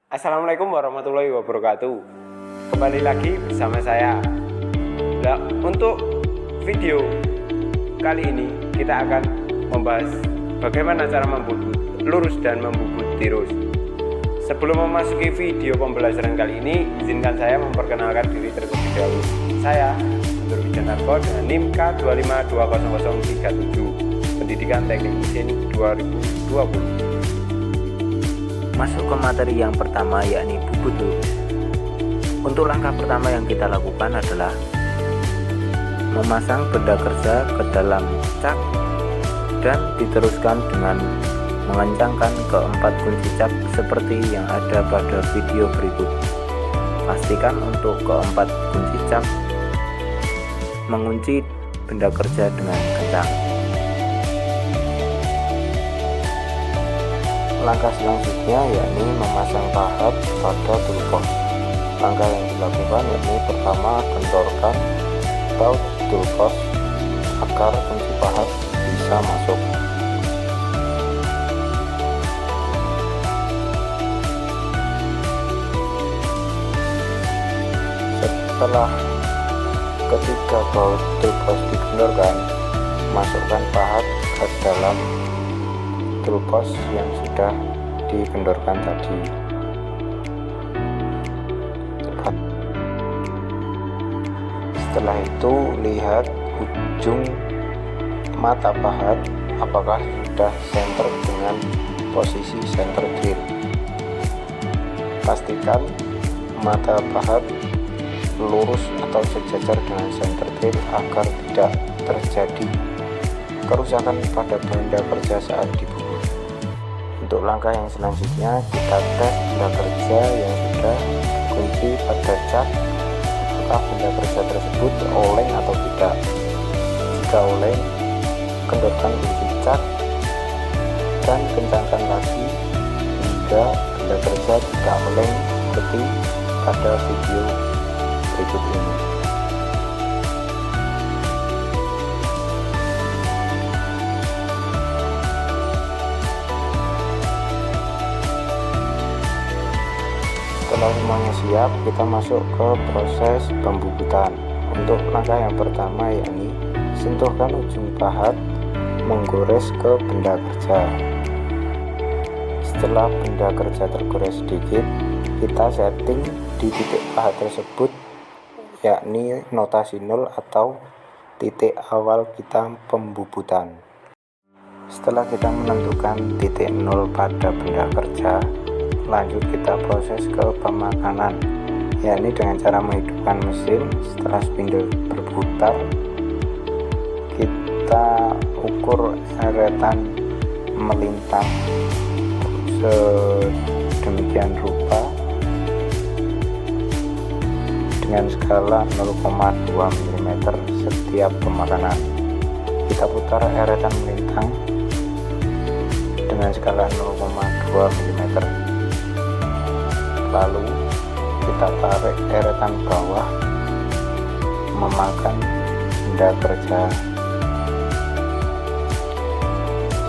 Assalamualaikum warahmatullahi wabarakatuh. Kembali lagi bersama saya. Nah, untuk video kali ini kita akan membahas bagaimana cara membubut lurus dan membubut tirus. Sebelum memasuki video pembelajaran kali ini, izinkan saya memperkenalkan diri terlebih dahulu. Saya Guntur Wijanarko dengan NIM K2520037, Pendidikan Teknik Mesin 2020. Masuk ke materi yang pertama, yakni bubut lurus. Untuk langkah pertama yang kita lakukan adalah memasang benda kerja ke dalam cak dan diteruskan dengan mengencangkan keempat kunci cak seperti yang ada pada video berikut. Pastikan untuk keempat kunci cak mengunci benda kerja dengan kencang. Langkah selanjutnya yakni memasang pahat pada toolbox. Langkah yang dilakukan yakni pertama kendorkan baut toolbox agar kunci pahat bisa masuk. Setelah ketiga baut toolbox dikendorkan, masukkan pahat ke dalam toolbox yang sudah dikendorkan tadi. Setelah itu lihat ujung mata pahat apakah sudah center dengan posisi center drill. Pastikan mata pahat lurus atau sejajar dengan center drill agar tidak terjadi kerusakan pada benda kerja saat dibubut. Untuk langkah yang selanjutnya, kita tes benda kerja yang sudah kunci pada cak apakah benda kerja tersebut oleng atau tidak. Jika oleng, kendorkan kunci cak dan kencangkan lagi hingga benda kerja tidak oleng seperti pada video berikut ini. Setelah semuanya siap, kita masuk ke proses pembubutan. Untuk langkah yang pertama yakni sentuhkan ujung pahat menggores ke benda kerja. Setelah benda kerja tergores sedikit, kita setting di titik pahat tersebut yakni notasi 0 atau titik awal kita pembubutan. Setelah kita menentukan titik 0 pada benda kerja, lanjut kita proses ke pemakanan, yakni dengan cara menghidupkan mesin. Setelah spindle berputar, kita ukur eretan melintang sedemikian rupa dengan skala 0,2 mm setiap pemakanan. Kita putar eretan melintang dengan skala 0,2 mm. Lalu kita tarik eretan bawah memakan benda kerja.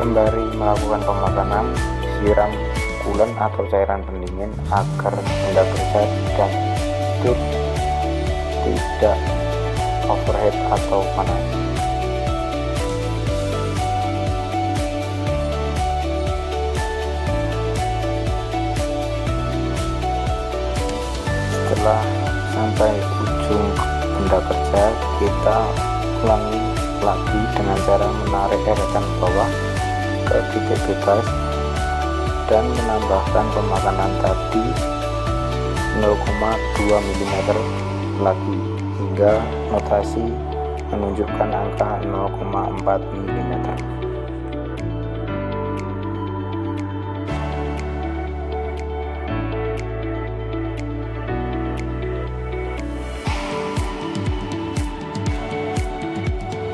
Sembari melakukan pemakanan, siram coolant atau cairan pendingin agar benda kerja tidak overheat atau panas. Setelah sampai ujung benda kerja, kita ulangi lagi dengan cara menarik eretan bawah ke titik bebas dan menambahkan pemakanan tadi 0,2 mm lagi hingga notasi menunjukkan angka 0,4 mm.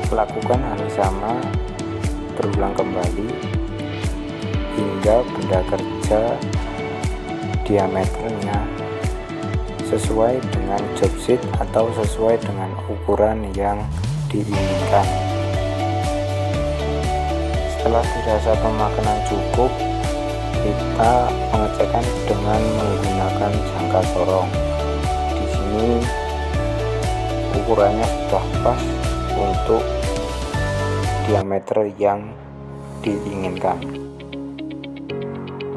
Lakukan hal sama berulang kembali hingga benda kerja diameternya sesuai dengan job sheet atau sesuai dengan ukuran yang diinginkan. Setelah dirasa pemakanan cukup, kita pengecekan dengan menggunakan jangka sorong. Di sini ukurannya sudah pas untuk diameter yang diinginkan.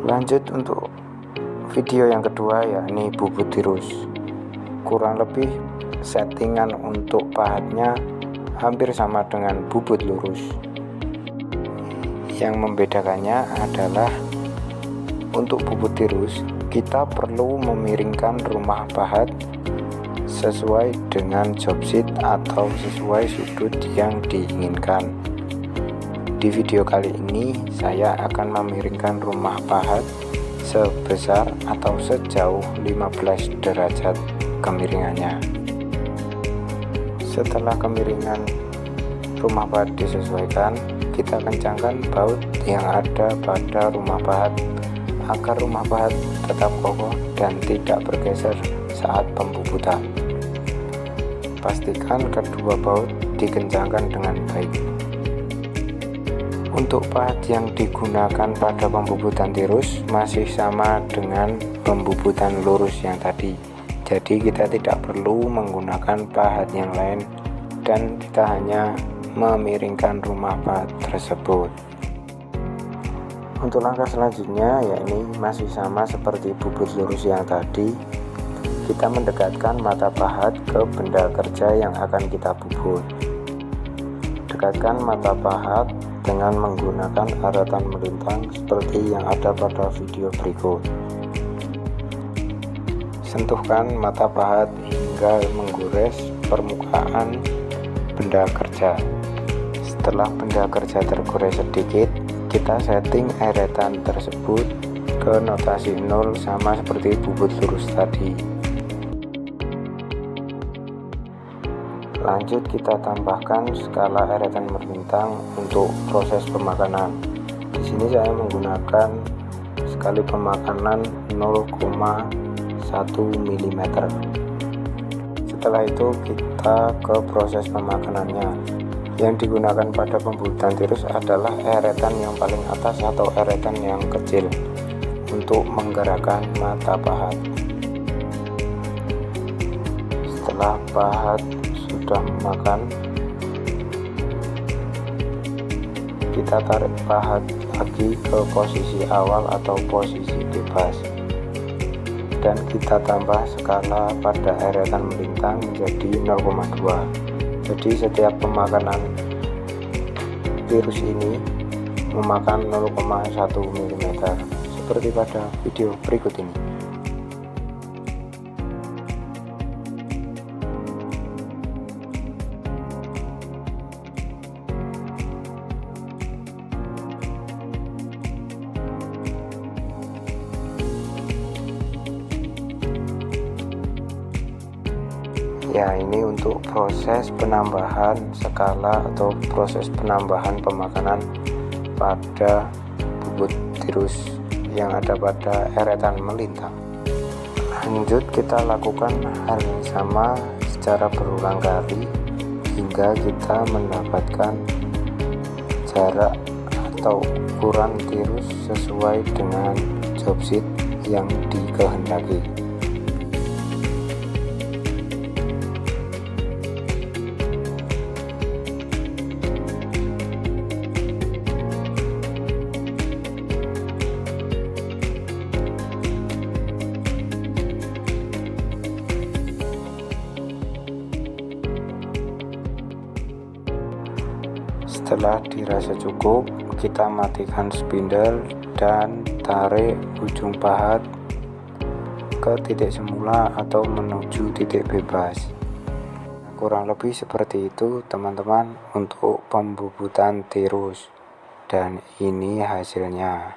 Lanjut untuk video yang kedua, yakni bubut tirus. Kurang lebih settingan untuk pahatnya hampir sama dengan bubut lurus. Yang membedakannya adalah untuk bubut tirus kita perlu memiringkan rumah pahat sesuai dengan job sheet atau sesuai sudut yang diinginkan. Di video kali ini saya akan memiringkan rumah pahat sebesar atau sejauh 15 derajat kemiringannya. Setelah kemiringan rumah pahat disesuaikan, kita kencangkan baut yang ada pada rumah pahat agar rumah pahat tetap kokoh dan tidak bergeser saat pembubutan. Pastikan kedua baut dikencangkan dengan baik. Untuk pahat yang digunakan pada pembubutan tirus masih sama dengan pembubutan lurus yang tadi. Jadi kita tidak perlu menggunakan pahat yang lain dan kita hanya memiringkan rumah pahat tersebut. Untuk langkah selanjutnya, yakni masih sama seperti bubut lurus yang tadi, kita mendekatkan mata pahat ke benda kerja yang akan kita bubut. Dekatkan mata pahat dengan menggunakan aratan melintang seperti yang ada pada video berikut. Sentuhkan mata pahat hingga menggores permukaan benda kerja. Setelah benda kerja tergores sedikit, kita setting eretan tersebut ke notasi 0 sama seperti bubut lurus tadi. Lanjut kita tambahkan skala eretan melintang untuk proses pemakanan. Di sini saya menggunakan skala pemakanan 0,1 mm. Setelah itu kita ke proses pemakanannya. Yang digunakan pada pembubutan tirus adalah eretan yang paling atas atau eretan yang kecil untuk menggerakkan mata pahat. Setelah pahat sudah memakan, kita tarik pahat lagi ke posisi awal atau posisi bebas dan kita tambah skala pada eretan melintang menjadi 0,2. Jadi setiap pemakanan tirus ini memakan 0,1 mm seperti pada video berikut ini. Ya, ini untuk proses penambahan skala atau proses penambahan pemakanan pada bubut tirus yang ada pada eretan melintang. Lanjut kita lakukan hal yang sama secara berulang kali hingga kita mendapatkan jarak atau ukuran tirus sesuai dengan job sheet yang dikehendaki. Setelah dirasa cukup, kita matikan spindle dan tarik ujung pahat ke titik semula atau menuju titik bebas. Kurang lebih seperti itu teman-teman untuk pembubutan tirus, dan ini hasilnya.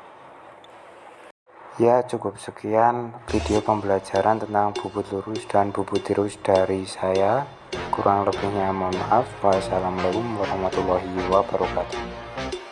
Ya, cukup sekian video pembelajaran tentang bubut lurus dan bubut tirus dari saya. Kurang lebihnya mohon maaf. Wassalamualaikum warahmatullahi wabarakatuh.